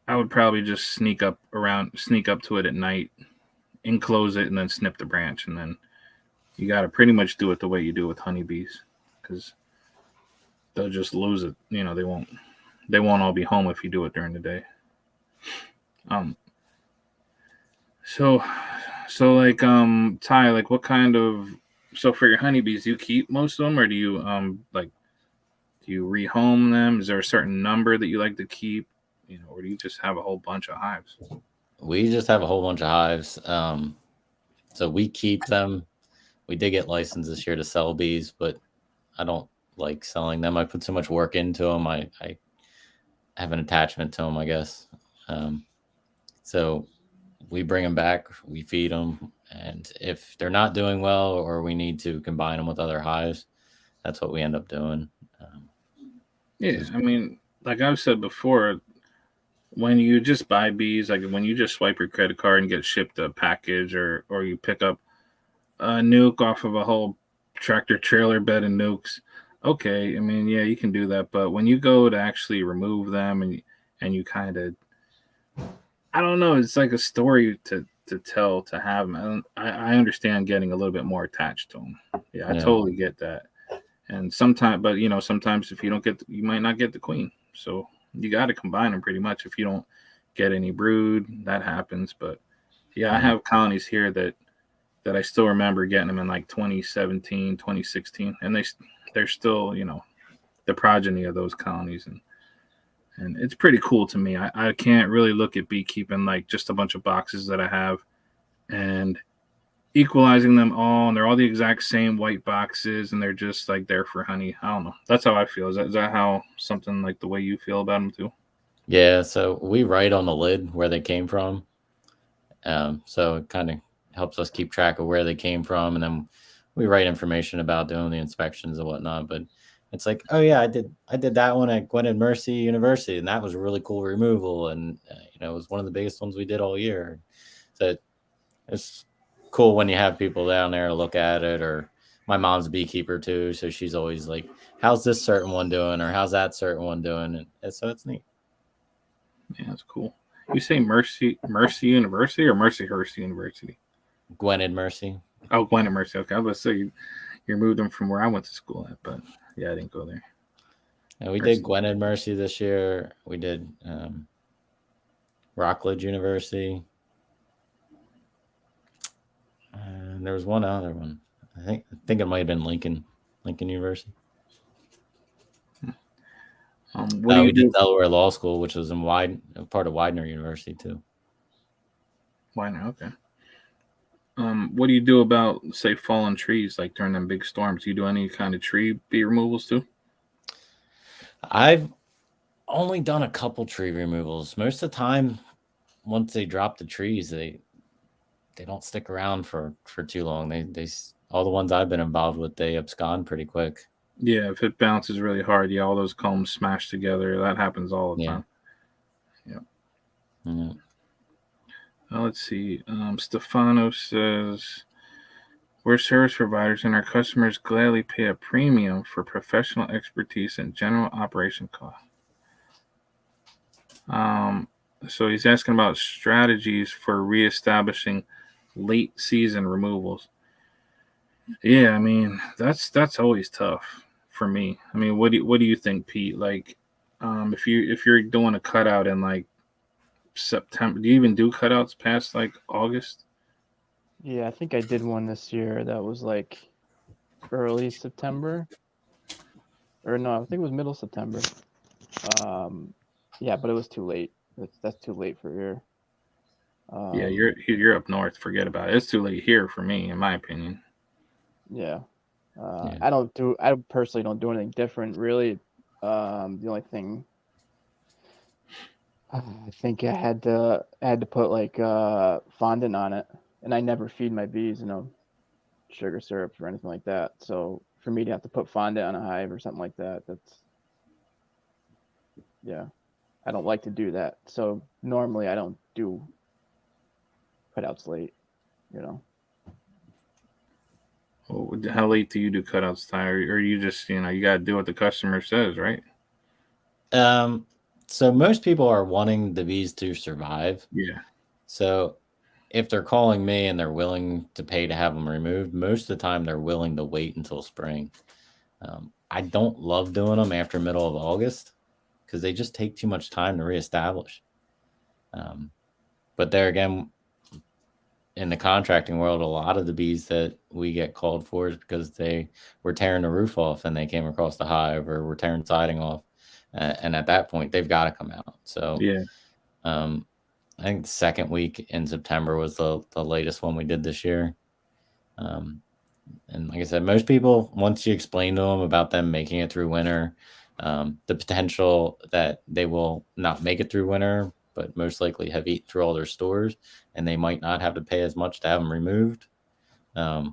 I would probably just sneak up to it at night, enclose it, and then snip the branch, and then you got to pretty much do it the way you do with honeybees, because they'll just lose it. They won't all be home if you do it during the day. Um. So, like Ty, like what kind of for your honeybees, do you keep most of them, or do you do you rehome them? Is there a certain number that you like to keep, or do you just have a whole bunch of hives? We just have a whole bunch of hives. So we keep them. We did get licensed this year to sell bees, but I don't like selling them. I put so much work into them. I have an attachment to them, I guess. So we bring them back, we feed them, and if they're not doing well or we need to combine them with other hives, that's what we end up doing. Yeah, I mean, like I've said before, when you just buy bees, like when you just swipe your credit card and get shipped a package, or you pick up a nuke off of a whole tractor trailer bed of nukes, okay, I mean, yeah, you can do that, but when you go to actually remove them and you kind of, I don't know, it's like a story to tell, to have them. I understand getting a little bit more attached to them. Yeah, I Yeah. totally get that. And sometimes if you don't you might not get the queen. So you got to combine them pretty much. If you don't get any brood, that happens. But yeah, I have colonies here that I still remember getting them in like 2017, 2016, and they're still, the progeny of those colonies, and it's pretty cool to me. I can't really look at beekeeping like just a bunch of boxes that I have and equalizing them all, and they're all the exact same white boxes, and they're just like there for honey. I don't know. That's how I feel. Is that how something like the way you feel about them too? Yeah, so we write on the lid where they came from. So it kind of helps us keep track of where they came from, and then we write information about doing the inspections and whatnot. But it's like, oh yeah, I did that one at Gwinnett Mercy University, and that was a really cool removal, and it was one of the biggest ones we did all year. So it's cool when you have people down there to look at it. Or my mom's a beekeeper too, so she's always like, how's this certain one doing, or how's that certain one doing, and so it's neat. Yeah, that's cool. You say Mercy University or Mercyhurst University? Gwinnett Mercy. Oh, Gwinnett Mercy. Okay, I was about to say you moved them from where I went to school at, but yeah, I didn't go there. And we Mercy. did Gwinnett Mercy this year. We did Rockledge University. And there was one other one. I think it might have been Lincoln University. What do you We do? did Delaware Law School, which was in part of Widener University too. Why not? Okay. What do you do about, say, fallen trees, like during them big storms? Do you do any kind of tree bee removals too? I've only done a couple tree removals. Most of the time, once they drop the trees, they don't stick around for too long. They all the ones I've been involved with, they abscond pretty quick. Yeah, if it bounces really hard, yeah, all those combs smash together. That happens all the Yeah. time. Yeah. Yeah. Let's see. Stefano says, we're service providers and our customers gladly pay a premium for professional expertise and general operation costs. So he's asking about strategies for reestablishing late season removals. Yeah, I mean that's always tough for me. I mean, what do you think, Pete? Like, if you're doing a cutout in like September, do you even do cutouts past like August? Yeah, I think I did one this year that was like early September. Or no, I think it was middle September. Yeah, but it was too late. That's too late for here. Yeah, you're up north. Forget about it. It's too late here for me, in my opinion. Yeah. Yeah. I personally don't do anything different really. The only thing I think I had to put like fondant on it, and I never feed my bees, sugar syrup or anything like that. So for me to have to put fondant on a hive or something like that, yeah, I don't like to do that. So normally I don't do cutouts late, Well, how late do you do cutouts, Ty? Or you just you got to do what the customer says, right? So most people are wanting the bees to survive. Yeah. So if they're calling me and they're willing to pay to have them removed, most of the time they're willing to wait until spring. I don't love doing them after middle of August because they just take too much time to reestablish. But there again, in the contracting world, a lot of the bees that we get called for is because they were tearing the roof off and they came across the hive, or were tearing siding off. And at that point, they've got to come out. So Yeah. I think the second week in September was the latest one we did this year. And like I said, most people, once you explain to them about them making it through winter, the potential that they will not make it through winter, but most likely have eaten through all their stores, and they might not have to pay as much to have them removed. A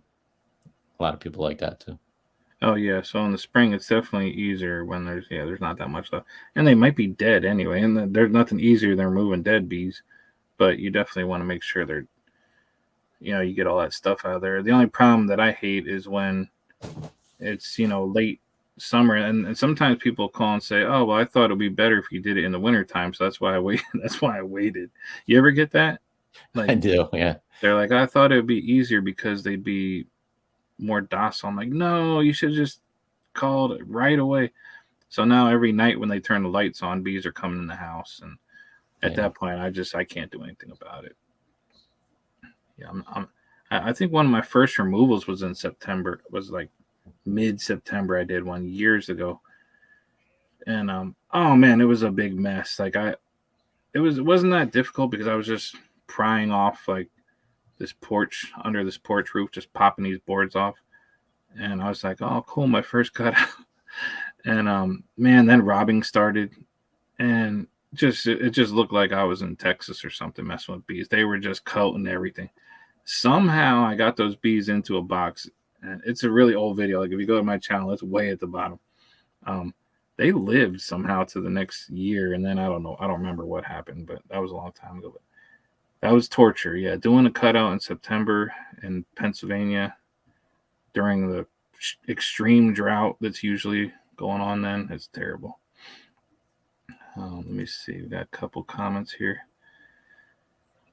lot of people like that too. Oh yeah. So in the spring, it's definitely easier when there's not that much left, and they might be dead anyway. And there's nothing easier than removing dead bees, but you definitely want to make sure they're you get all that stuff out of there. The only problem that I hate is when it's late summer, and sometimes people call and say, oh well, I thought it'd be better if you did it in the wintertime, so that's why I wait. That's why I waited. You ever get that? I do, yeah. They're like, I thought it would be easier because they'd be more docile. I'm like, no, you should just called it right away. So now every night when they turn the lights on, bees are coming in the house, and at that point I can't do anything about it. Yeah, I think one of my first removals was in September. It was like mid-September. I did one years ago, And oh man, it was a big mess. Like it wasn't that difficult because I was just prying off like this porch under this porch roof, just popping these boards off. And I was like, oh cool, my first cut. And man, then robbing started, and it just looked like I was in Texas or something messing with bees. They were just coating everything. Somehow I got those bees into a box, and it's a really old video. Like if you go to my channel, it's way at the bottom. They lived somehow to the next year, and then I don't know. I don't remember what happened, but that was a long time ago. But that was torture. Yeah, doing a cutout in September in Pennsylvania during the extreme drought that's usually going on then, it's terrible. Let me see. We got a couple comments here.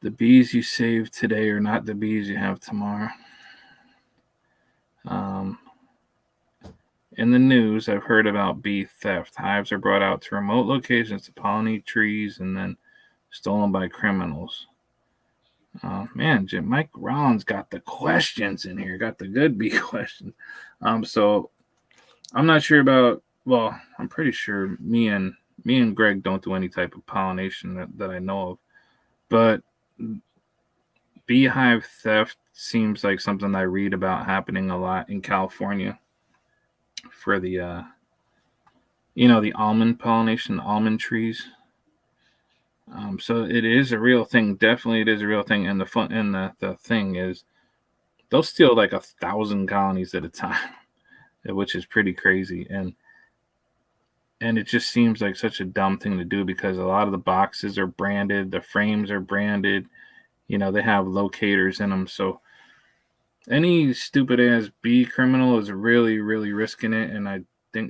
The bees you save today are not the bees you have tomorrow. In the news, I've heard about bee theft. Hives are brought out to remote locations to pollinate trees and then stolen by criminals. Man, Jim, Mike Rollins got the questions in here. Got the good bee questions. So I'm not sure about. Well, I'm pretty sure me and Greg don't do any type of pollination that I know of, but beehive theft seems like something I read about happening a lot in California for the the almond pollination, almond trees. So it is a real thing. Definitely, it is a real thing. And the thing is, they'll steal like 1,000 colonies at a time, which is pretty crazy. And it just seems like such a dumb thing to do because a lot of the boxes are branded, the frames are branded. They have locators in them. So any stupid ass bee criminal is really, really risking it. And I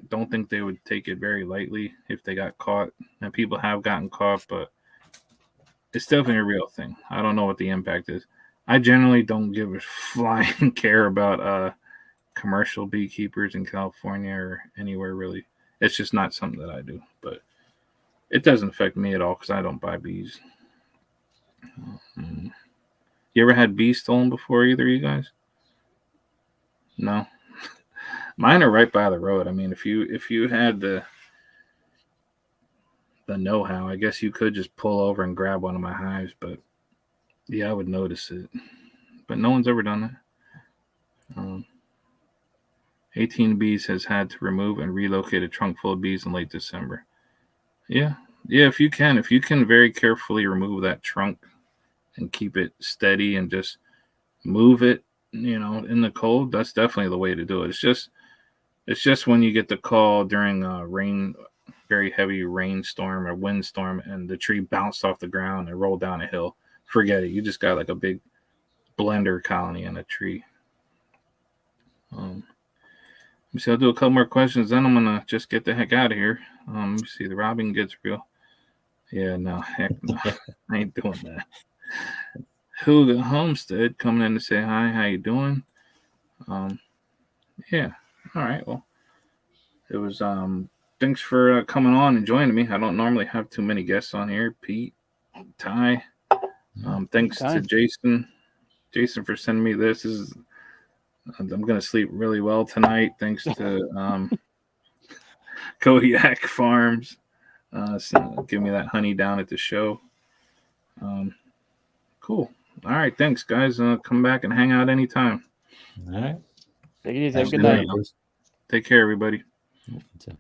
don't think they would take it very lightly if they got caught. And people have gotten caught, but it's definitely a real thing. I don't know what the impact is. I generally don't give a flying care about commercial beekeepers in California or anywhere really. It's just not something that I do. But it doesn't affect me at all because I don't buy bees. You ever had bees stolen before, either of you guys? No. Mine are right by the road. I mean, if you had the know-how, I guess you could just pull over and grab one of my hives, but yeah, I would notice it. But no one's ever done that. 18 Bees has had to remove and relocate a trunk full of bees in late December. Yeah, if you can very carefully remove that trunk and keep it steady and just move it, in the cold, that's definitely the way to do it. It's just when you get the call during rain, very heavy rainstorm or windstorm, and the tree bounced off the ground and rolled down a hill. Forget it. You just got like a big blender colony in a tree. Let me see. I'll do a couple more questions, then I'm gonna just get the heck out of here. Let me see. The robbing gets real. Yeah, no, heck no. I ain't doing that. Huga Homestead coming in to say hi. How you doing? Yeah. All right. Well, it was thanks for coming on and joining me. I don't normally have too many guests on here. Pete, Ty. Thanks to Jason for sending me this. I'm gonna sleep really well tonight. Thanks to Kodiak Farms. Give me that honey down at the show. Cool. All right. Thanks, guys. Come back and hang out anytime. All right. Take it easy. Have a good night. Take care, everybody. You too.